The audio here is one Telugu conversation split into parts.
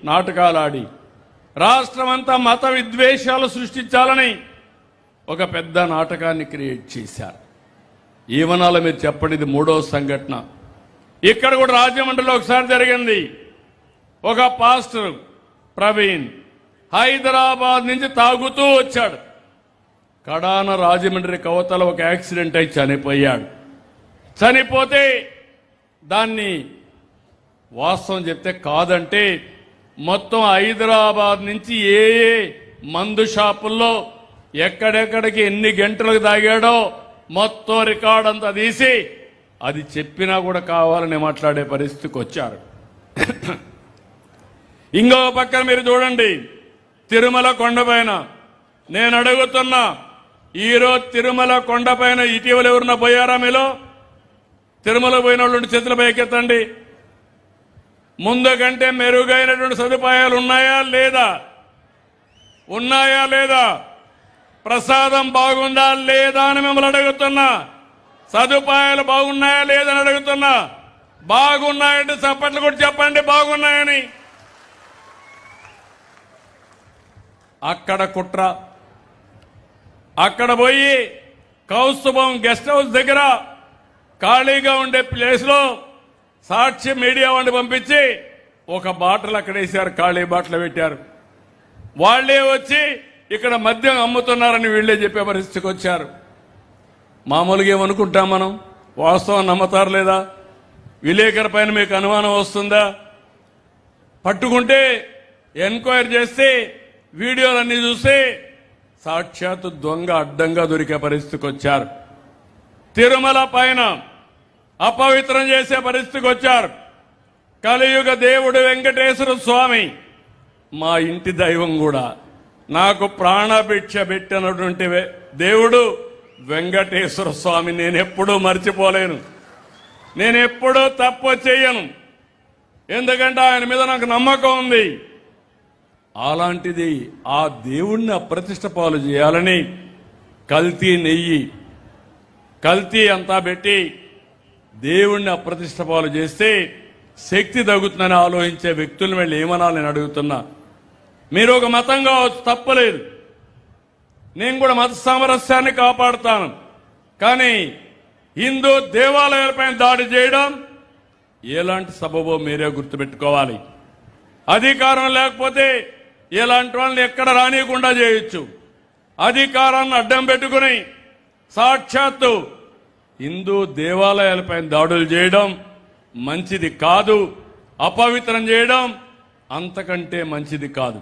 నాటకాలాడి రాష్ట్రమంతా మత విద్వేషాలు సృష్టించాలని ఒక పెద్ద నాటకాన్ని క్రియేట్ చేశారు. ఏమనాలో మీరు చెప్పండి. ఇది మూడో సంఘటన. ఇక్కడ కూడా రాజమండ్రిలో ఒకసారి జరిగింది. ఒక పాస్టర్ ప్రవీణ్ హైదరాబాద్ నుంచి తాగుతూ వచ్చాడు. కడాన రాజమండ్రి కవతల ఒక యాక్సిడెంట్ అయి చనిపోయాడు. చనిపోతే దాన్ని వాస్తవం చెప్తే కాదంటే మొత్తం హైదరాబాద్ నుంచి ఏ మందు షాపుల్లో ఎక్కడెక్కడికి ఎన్ని గంటలకు తాగాడో మొత్తం రికార్డ్ అంతా తీసి అది చెప్పినా కూడా కావాలని మాట్లాడే పరిస్థితికి వచ్చారు. ఇంకో పక్కన మీరు చూడండి, తిరుమల కొండపైన నేను అడుగుతున్నా, ఈరోజు తిరుమల కొండపైన ఇటీవల ఎవరన్నా పోయారా? మీలో తిరుమల పోయిన వాళ్ళు చేతుల పైకెత్తండి. ముందు కంటే మెరుగైనటువంటి సదుపాయాలు ఉన్నాయా లేదా? ఉన్నాయా లేదా? ప్రసాదం బాగుందా లేదా అని మిమ్మల్ని అడుగుతున్నా. సదుపాయాలు బాగున్నాయా లేదని అడుగుతున్నా. బాగున్నాయంటే చప్పట్లు కూడా చెప్పండి బాగున్నాయని. అక్కడ కుట్ర. అక్కడ పోయి కౌస్తుభం గెస్ట్ హౌస్ దగ్గర ఖాళీగా ఉండే ప్లేస్లో సాక్షి మీడియా వాడిని పంపించి ఒక బాటలు అక్కడ వేశారు, ఖాళీ బాటలు పెట్టారు. వాళ్లే వచ్చి ఇక్కడ మద్యం అమ్ముతున్నారని వీళ్లే చెప్పే పరిస్థితికి వచ్చారు. మామూలుగా ఏమనుకుంటాం మనం? వాస్తవం నమ్మతారు లేదా? విలేకరు పైన మీకు అనుమానం వస్తుందా? పట్టుకుంటే ఎంక్వైరీ చేస్తే వీడియోలన్నీ చూస్తే సాక్షాత్తు దొంగ అడ్డంగా దొరికే పరిస్థితికి వచ్చారు. తిరుమల పైన అపవిత్రం చేసే పరిస్థితికి వచ్చారు. కలియుగ దేవుడు వెంకటేశ్వర స్వామి మా ఇంటి దైవం కూడా. నాకు ప్రాణభిక్ష పెట్టినటువంటి దేవుడు వెంకటేశ్వర స్వామి నేనెప్పుడూ మర్చిపోలేను. నేనెప్పుడూ తప్పు చేయను. ఎందుకంటే ఆయన మీద నాకు నమ్మకం ఉంది. అలాంటిది ఆ దేవుణ్ణి అప్రతిష్ట పాలు చేయాలని కల్తీ నెయ్యి, కల్తీ అంతా పెట్టి దేవుణ్ణి అప్రతిష్ట పాలు చేస్తే శక్తి తగ్గుతుందని ఆలోచించే వ్యక్తులను వెళ్ళి ఏమనాలి నేను అడుగుతున్నా. మీరు ఒక మతం కావచ్చు, తప్పలేదు. నేను కూడా మత సామరస్యాన్ని కాపాడుతాను. కానీ హిందూ దేవాలయాలపైన దాడి చేయడం ఎలాంటి సబబో మీరే గుర్తుపెట్టుకోవాలి. అధికారం లేకపోతే ఇలాంటి వాళ్ళని ఎక్కడ రానియకుండా చేయొచ్చు. అధికారాన్ని అడ్డం పెట్టుకుని సాక్షాత్తు హిందూ దేవాలయాలపైన దాడులు చేయడం మంచిది కాదు. అపవిత్రం చేయడం అంతకంటే మంచిది కాదు.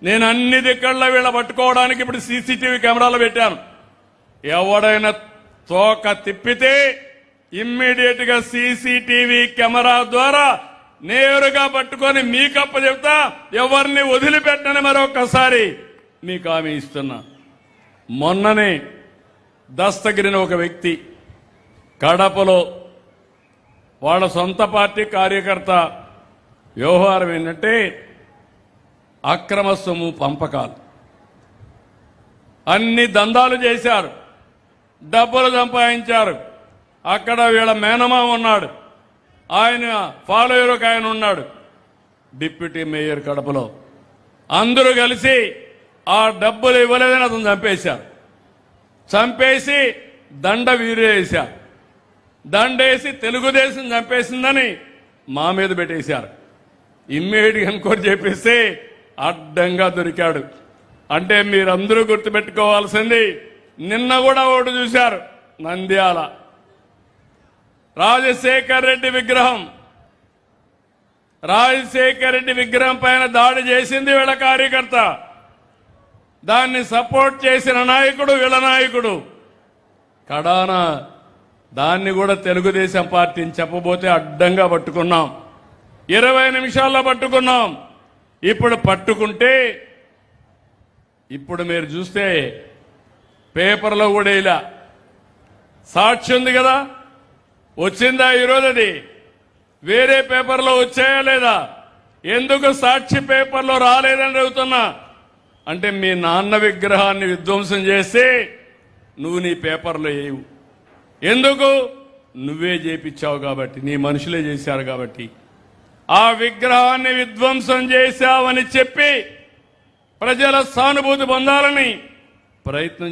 నేను అన్ని దిక్కల్లో వీళ్ళ పట్టుకోవడానికి ఇప్పుడు సీసీటీవీ కెమెరాలు పెట్టాను. ఎవడైనా తోక తిప్పితే ఇమ్మీడియట్ గా సీసీటీవీ కెమెరా ద్వారా నేరుగా పట్టుకొని మీకప్ప చెప్తా. ఎవరిని వదిలిపెట్టని మరొకసారి మీకు హామీ ఇస్తున్నా. మొన్ననే దస్తగిరిన ఒక వ్యక్తి కడపలో వాళ్ళ సొంత పార్టీ కార్యకర్త వ్యవహారం ఏంటంటే అక్రమ సొమ్ము పంపకాలు, అన్ని దందాలు చేశారు, డబ్బులు సంపాదించారు. అక్కడ వీళ్ళ మేనమామ ఉన్నాడు, ఆయన ఫాలోయర్ ఒక ఆయన ఉన్నాడు, డిప్యూటీ మేయర్ కడపలో. అందరూ కలిసి ఆ డబ్బులు ఇవ్వలేదని అతను చంపేశారు. చంపేసి దండ వీరేశారు. దండేసి తెలుగుదేశం చంపేసిందని మా మీద పెట్టేశారు. ఇమ్మీడియట్ ఎంక్వైరీ చేపిస్తే అడ్డంగా దొరికాడు. అంటే మీరందరూ గుర్తుపెట్టుకోవాల్సింది, నిన్న కూడా ఒకటి చూశారు, నంద్యాల రాజశేఖర్ రెడ్డి విగ్రహం. రాజశేఖర్ రెడ్డి విగ్రహం పైన దాడి చేసింది వీళ్ళ కార్యకర్త. దాన్ని సపోర్ట్ చేసిన నాయకుడు వీళ్ళ నాయకుడు. కడాన దాన్ని కూడా తెలుగుదేశం పార్టీని చెప్పబోతే అడ్డంగా పట్టుకున్నాం. 20 నిమిషాల్లో పట్టుకున్నాం. ఇప్పుడు పట్టుకుంటే ఇప్పుడు మీరు చూస్తే పేపర్లో కూడా ఇలా సాక్షి ఉంది కదా, వచ్చిందా ఈరోజు? అది వేరే పేపర్లో వచ్చాయా లేదా? ఎందుకు సాక్షి పేపర్లో రాలేదని అడుగుతున్నా. అంటే మీ నాన్న విగ్రహాన్ని విధ్వంసం చేస్తే నువ్వు నీ పేపర్లో వేయవు. ఎందుకు? నువ్వే చేపించావు కాబట్టి, నీ మనుషులే చేశారు కాబట్టి. ఆ విగ్రహాన్ని విధ్వంసం చేశావని చెప్పి ప్రజల సానుభూతి పొందాలని ప్రయత్నం